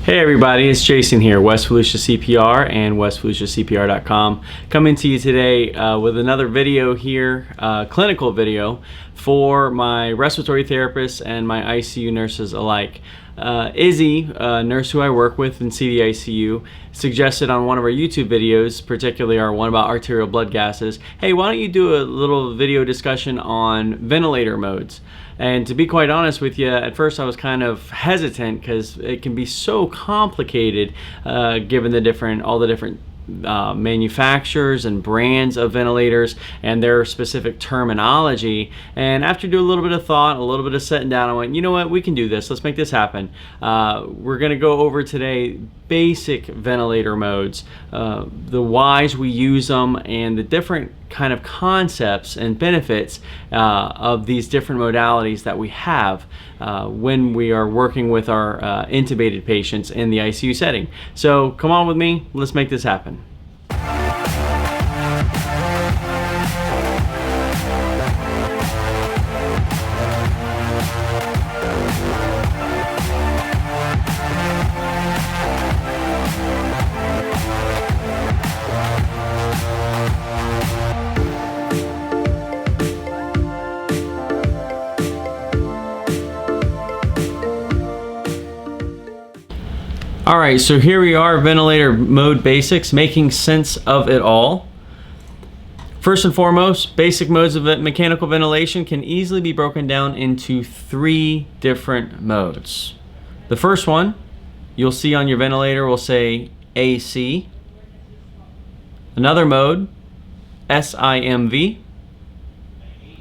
Hey everybody, it's Jason here, West Volusia CPR and westvolusiacpr.com. Coming to you today with another video here, clinical video for my respiratory therapists and my ICU nurses alike. Izzy, a nurse who I work with in CVICU, suggested on one of our YouTube videos, particularly our one about arterial blood gases, hey, why don't you do a little video discussion on ventilator modes? And to be quite honest with you, at first I was kind of hesitant because it can be so complicated given all the different manufacturers and brands of ventilators and their specific terminology. And after doing a little bit of thought, a little bit of sitting down, I went, you know what, we can do this. Let's make this happen. We're going to go over today basic ventilator modes, the whys we use them, and the different kind of concepts and benefits of these different modalities that we have when we are working with our intubated patients in the ICU setting. So come on with me, let's make this happen. Alright, so here we are, ventilator mode basics, making sense of it all. First and foremost, basic modes of mechanical ventilation can easily be broken down into three different modes. The first one, you'll see on your ventilator will say AC. Another mode, SIMV.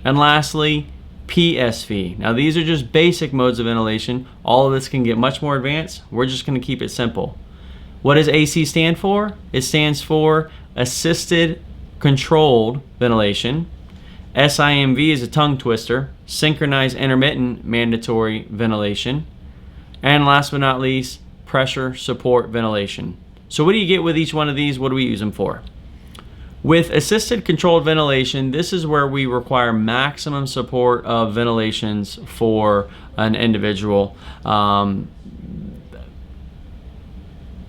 And lastly, PSV. Now these are just basic modes of ventilation. All of this can get much more advanced. We're just going to keep it simple. What does AC stand for? It stands for assisted controlled ventilation. SIMV is a tongue twister, synchronized intermittent mandatory ventilation. And last but not least, pressure support ventilation. So what do you get with each one of these? What do we use them for? With assisted controlled ventilation, this is where we require maximum support of ventilations for an individual.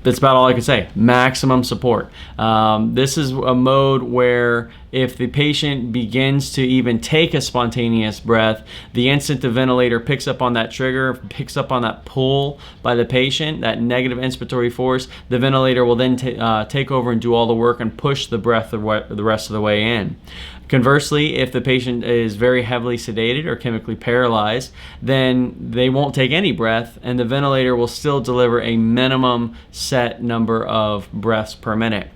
That's about all I can say. Maximum support. This is a mode where if the patient begins to even take a spontaneous breath, the instant the ventilator picks up on that trigger, picks up on that pull by the patient, that negative inspiratory force, the ventilator will then take over and do all the work and push the breath the rest of the way in. Conversely, if the patient is very heavily sedated or chemically paralyzed, then they won't take any breath and the ventilator will still deliver a minimum set number of breaths per minute.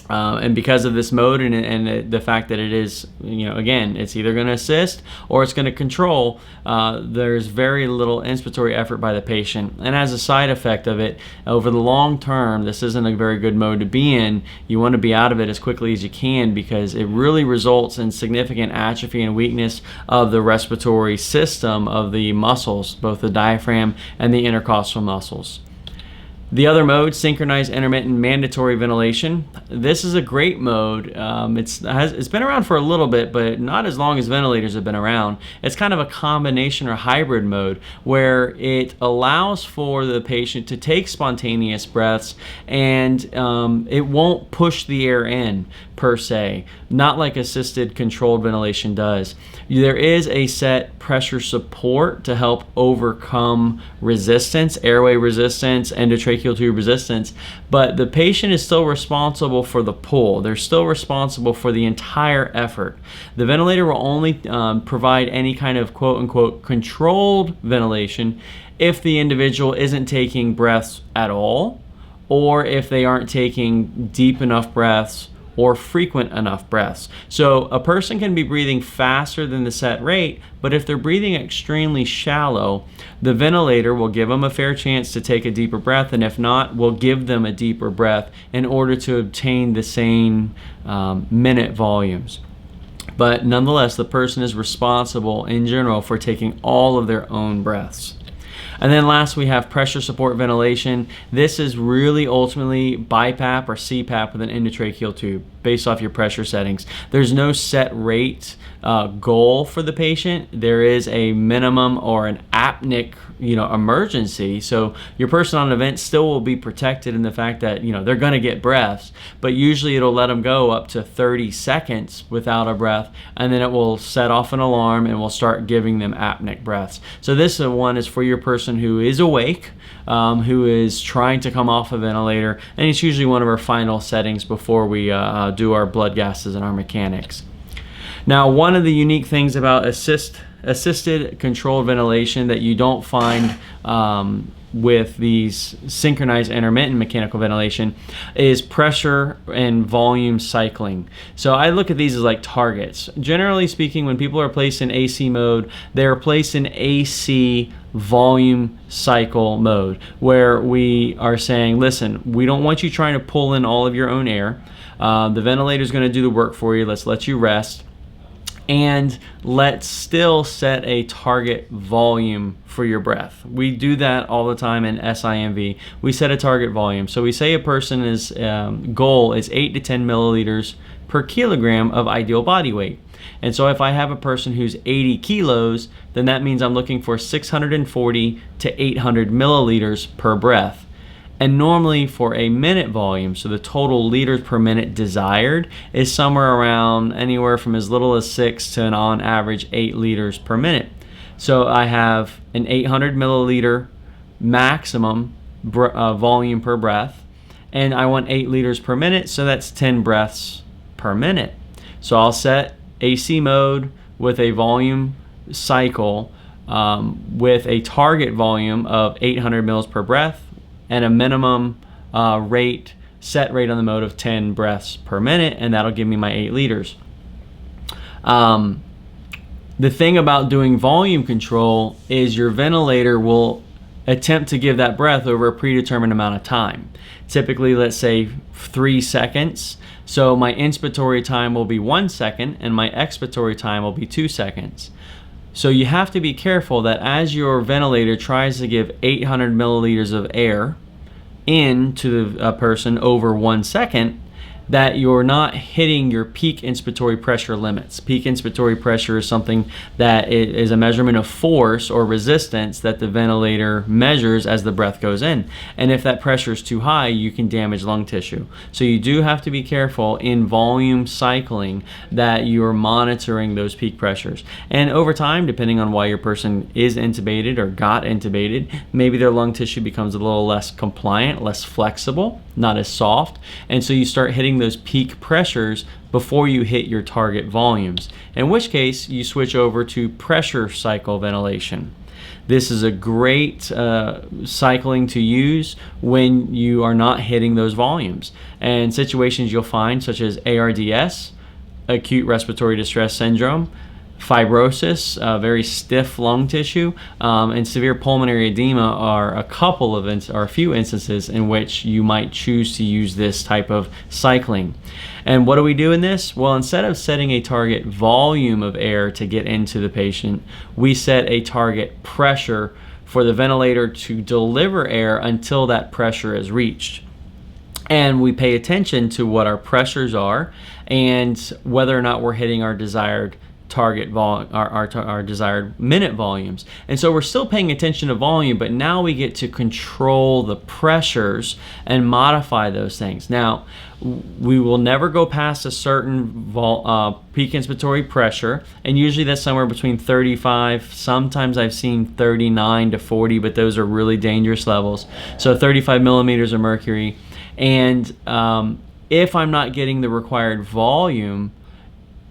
And because of this mode and the fact that it is, again, it's either going to assist or it's going to control, there's very little inspiratory effort by the patient. And as a side effect of it, over the long term, this isn't a very good mode to be in. You want to be out of it as quickly as you can because it really results in significant atrophy and weakness of the respiratory system of the muscles, both the diaphragm and the intercostal muscles. The other mode, synchronized intermittent mandatory ventilation. This is a great mode. It's been around for a little bit, but not as long as ventilators have been around. It's kind of a combination or hybrid mode where it allows for the patient to take spontaneous breaths and it won't push the air in per se, not like assisted controlled ventilation does. There is a set pressure support to help overcome resistance, airway resistance, endotracheal tube resistance, but the patient is still responsible for the pull. They're still responsible for the entire effort. The ventilator will only provide any kind of quote-unquote controlled ventilation if the individual isn't taking breaths at all, or if they aren't taking deep enough breaths or frequent enough breaths. So a person can be breathing faster than the set rate, but if they're breathing extremely shallow, the ventilator will give them a fair chance to take a deeper breath, and if not, will give them a deeper breath in order to obtain the same minute volumes. But nonetheless, the person is responsible in general for taking all of their own breaths. And then last, we have pressure support ventilation. This is really ultimately BiPAP or CPAP with an endotracheal tube based off your pressure settings. There's no set rate goal for the patient, there is a minimum or an apneic emergency. So your person on a vent still will be protected in the fact that they're going to get breaths, but usually it'll let them go up to 30 seconds without a breath, and then it will set off an alarm and will start giving them apneic breaths. So this one is for your person who is awake, who is trying to come off a ventilator, and it's usually one of our final settings before we do our blood gases and our mechanics. Now, one of the unique things about assisted controlled ventilation that you don't find with these synchronized intermittent mechanical ventilation is pressure and volume cycling. So I look at these as like targets. Generally speaking, when people are placed in AC mode, they're placed in AC volume cycle mode, where we are saying, listen, we don't want you trying to pull in all of your own air. The ventilator is going to do the work for you. Let's let you rest. And let's still set a target volume for your breath. We do that all the time in SIMV. We set a target volume. So we say a person's goal is 8 to 10 milliliters per kilogram of ideal body weight. And so if I have a person who's 80 kilos, then that means I'm looking for 640 to 800 milliliters per breath. And normally for a minute volume, so the total liters per minute desired is somewhere around anywhere from as little as 6 to on average 8 liters per minute. So I have an 800 milliliter maximum volume per breath, and I want 8 liters per minute, so that's 10 breaths per minute. So I'll set AC mode with a volume cycle with a target volume of 800 mils per breath, and a minimum set rate on the mode of 10 breaths per minute, and that'll give me my 8 liters. The thing about doing volume control is your ventilator will attempt to give that breath over a predetermined amount of time. Typically, let's say 3 seconds. So my inspiratory time will be 1 second, and my expiratory time will be 2 seconds. So you have to be careful that as your ventilator tries to give 800 milliliters of air into a person over 1 second, that you're not hitting your peak inspiratory pressure limits. Peak inspiratory pressure is something that is a measurement of force or resistance that the ventilator measures as the breath goes in. And if that pressure is too high, you can damage lung tissue. So you do have to be careful in volume cycling that you're monitoring those peak pressures. And over time, depending on why your person is intubated or got intubated, maybe their lung tissue becomes a little less compliant, less flexible, not as soft. And so you start hitting those peak pressures before you hit your target volumes, in which case you switch over to pressure cycle ventilation. This is a great cycling to use when you are not hitting those volumes. And situations you'll find, such as ARDS, acute respiratory distress syndrome, fibrosis, very stiff lung tissue, and severe pulmonary edema are a few instances in which you might choose to use this type of cycling. And what do we do in this? Well, instead of setting a target volume of air to get into the patient, we set a target pressure for the ventilator to deliver air until that pressure is reached. And we pay attention to what our pressures are and whether or not we're hitting our desired target our desired minute volumes. And so we're still paying attention to volume, but now we get to control the pressures and modify those things. Now, we will never go past a certain peak inspiratory pressure, and usually that's somewhere between 35, sometimes I've seen 39 to 40, but those are really dangerous levels. So 35 millimeters of mercury. And if I'm not getting the required volume,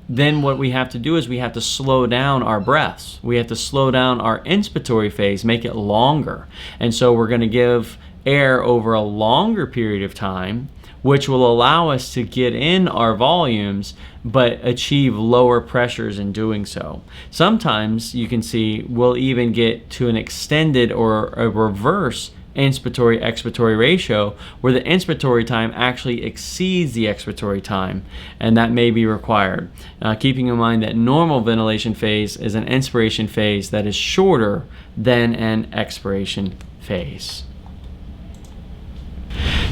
then what we have to do is we have to slow down our breaths. We have to slow down our inspiratory phase, make it longer. And so we're going to give air over a longer period of time, which will allow us to get in our volumes but achieve lower pressures in doing so. Sometimes you can see we'll even get to an extended or a reverse inspiratory-expiratory ratio where the inspiratory time actually exceeds the expiratory time, and that may be required. Keeping in mind that normal ventilation phase is an inspiration phase that is shorter than an expiration phase.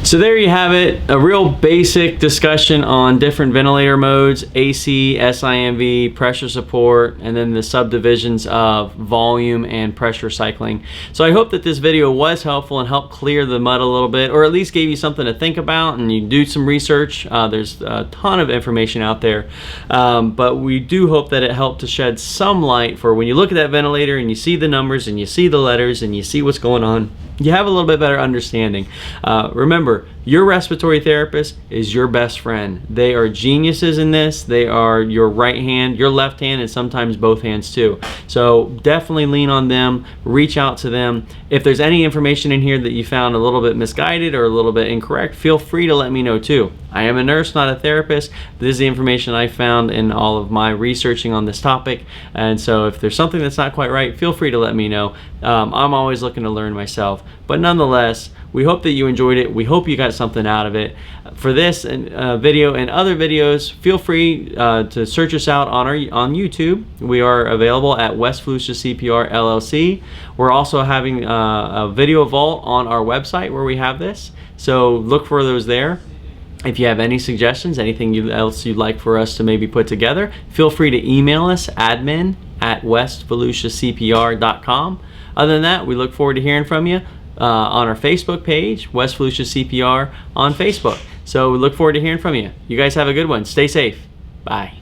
So there you have it, a real basic discussion on different ventilator modes, AC, SIMV, pressure support, and then the subdivisions of volume and pressure cycling. So I hope that this video was helpful and helped clear the mud a little bit, or at least gave you something to think about and you do some research. There's a ton of information out there, but we do hope that it helped to shed some light for when you look at that ventilator and you see the numbers and you see the letters and you see what's going on, you have a little bit better understanding. Remember, your respiratory therapist is your best friend. They are geniuses in this. They are your right hand, your left hand, and sometimes both hands too. So definitely lean on them, reach out to them. If there's any information in here that you found a little bit misguided or a little bit incorrect, feel free to let me know too. I am a nurse, not a therapist. This is the information I found in all of my researching on this topic. And so if there's something that's not quite right, feel free to let me know. I'm always looking to learn myself. But nonetheless, we hope that you enjoyed it. We hope you got something out of it. For this video and other videos, feel free to search us out on YouTube. We are available at West Volusia CPR LLC. We're also having a video vault on our website where we have this. So look for those there. If you have any suggestions, anything else you'd like for us to maybe put together, feel free to email us, admin@westvolusiacpr.com. Other than that, we look forward to hearing from you on our Facebook page, West Volusia CPR on Facebook. So we look forward to hearing from you. You guys have a good one. Stay safe. Bye.